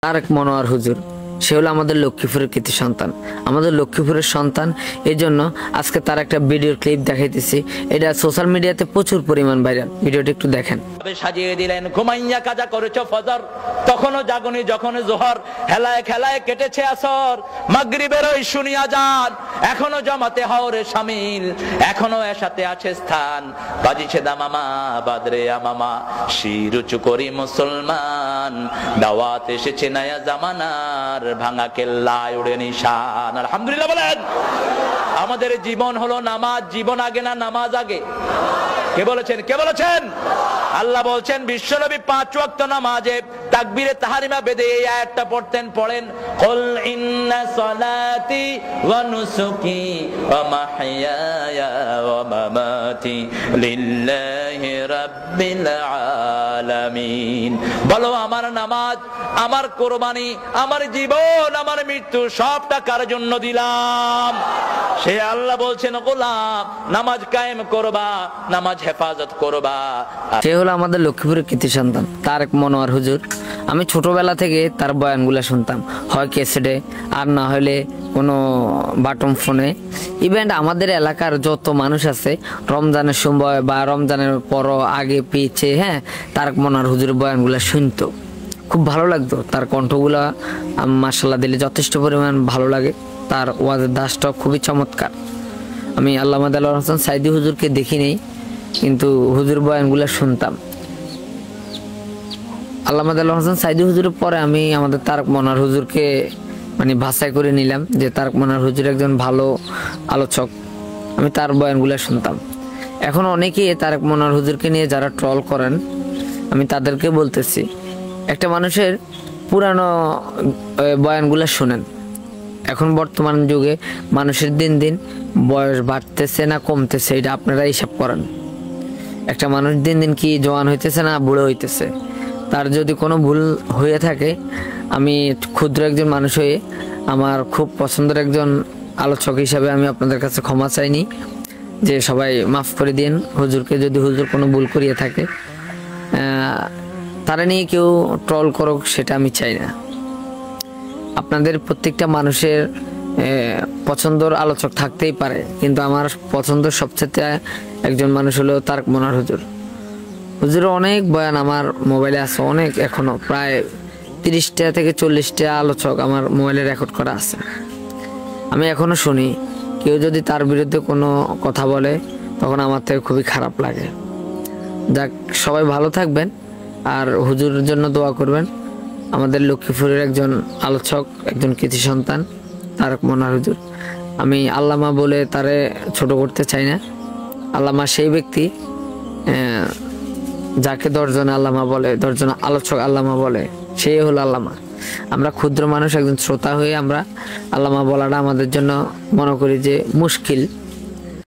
তারেক মনোয়ার হুজুর সে হলো আমাদের লক্ষ্মীপুরের কৃতি সন্তান, আমাদের লক্ষ্মীপুরের সন্তান। এই জন্য আজকে তার একটা ভিডিও ক্লিপ দেখাইতেছি। এটা সোশ্যাল মিডিয়াতে প্রচুর পরিমাণ ভাইরাল। ভিডিওটি একটু দেখেন। সাজিয়ে দিলেন ঘুমাইয়া কাজা করেছো ফজর, তখনও জাগনি যখন জোহর, হেলায় খেলায় কেটেছে আসর, মাগরিবের ওই শুনিয়া যান, এখনো জমাতে হাওরে শামিল, এখনো এসাতে আছে স্থান, বাজিছে দামামা বাদরে আমামা, শির উঁচু করি মুসলমান, দাওয়াত এসেছে নয়া জামানার, ভাঙা কেল্লায় উড়ে নিশান। আলহামদুলিল্লাহ বলেন। আমাদের জীবন হলো নামাজ, জীবন আগে না নামাজ আগে? কে বলেছেন? কে বলেছেন? আল্লাহ বলছেন বিশ্বনবী 5 ওয়াক্ত নামাজে তাকবীরে তাহরিমা বেঁধে এই আয়াতটা পড়তেন। পড়েন, কুল ইন্না সলাতি ওয়া নুসুকি ওয়া মাহইয়ায়া ওয়া মামাতি লিল্লাহি রাব্বিল আলামিন। বলো আমার নামাজ, আমার কুরবানি, আমার জীবন, আমার মৃত্যু সবটা কার জন্য দিলাম? সে আল্লাহ বলছেন, গোলাম নামাজ কায়েম করবা, নামাজ হেফাজত করবা। সে হলো আমাদের লক্ষ্মীপুরের কৃতি সন্তান তারেক মনোয়ার হুজুর। আমি ছোটবেলা থেকে তার বয়ানগুলো শুনতাম, হয় ক্যাসেটে আর না হলে কোনো বাটন ফোনে। ইভেন্ট আমাদের এলাকার যত মানুষ আছে রমজানের সময় বা রমজানের পর আগে পিছে তারেক মনোয়ার হুজুরের বয়ানগুলো শুনতো, খুব ভালো লাগতো। তার কণ্ঠগুলা মাশাআল্লাহ দিলে যথেষ্ট পরিমাণ ভালো লাগে। তার ওয়াজের দাসটাও খুবই চমৎকার। আমি আল্লামা দেলোয়ার হোসেন সাইদি হুজুরকে দেখি নেই, কিন্তু হুজুর বয়ানগুলো শুনতাম। আল্লামা দেলোয়ার হোসেন সাইদি হুজুরের পরে আমি আমাদের তারেক মনোয়ার হুজুরকে বাছাই করে নিলাম যে তারেক মনোয়ার হুজুর একজন ভালো আলোচক। আমি তার বয়ানগুলো শুনতাম। এখন অনেকেই তারেক মনোয়ার হুজুরকে নিয়ে যারা ট্রল করেন, আমি তাদেরকে বলতেছি, একটা মানুষের পুরানো বয়ানগুলো শুনেন। এখন বর্তমান যুগে মানুষের দিন দিন বয়স বাড়তেছে না কমতেছে, এটা আপনারা হিসাব করেন। একটা মানুষ দিন দিন কি জওয়ান হইতেছে না বুড়ো হইতেছে। তার যদি কোনো ভুল হয়ে থাকে, আমি ক্ষুদ্র একজন মানুষ হয়ে আমার খুব পছন্দের একজন আলোচক হিসাবে আমি আপনাদের কাছে ক্ষমা চাইনি, যে সবাই মাফ করে দিন হুজুরকে যদি হুজুর কোনো ভুল করিয়ে থাকে। তারা নিয়ে কেউ ট্রল করুক সেটা আমি চাই না। আপনাদের প্রত্যেকটা মানুষের পছন্দের আলোচক থাকতেই পারে, কিন্তু আমার পছন্দের সবচেয়ে একজন মানুষ হলো তারেক মনোয়ার হুজুর। হুজুরের অনেক বয়ান আমার মোবাইলে আছে, অনেক, এখনো প্রায় 30টা থেকে 40টা আলোচক আমার মোবাইলে রেকর্ড করা আছে। আমি এখনো শুনি। কেউ যদি তার বিরুদ্ধে কোনো কথা বলে তখন আমার থেকে খুবই খারাপ লাগে। যাক, সবাই ভালো থাকবেন আর হুজুরের জন্য দোয়া করবেন। আমাদের লক্ষ্মীপুরের একজন আলোচক, একজন কৃতি সন্তান তারেক মনোয়ার হুজুর। আমি আল্লামা বলে তারে ছোট করতে চাই না। আল্লামা সেই ব্যক্তি যাকে 10 জন আল্লামা বলে, 10 জন আলোচক আল্লামা বলে, সেই হলো আল্লামা। আমরা ক্ষুদ্র মানুষ, একজন শ্রোতা হয়ে আমরা আল্লামা বলাটা আমাদের জন্য মনে করি যে মুশকিল।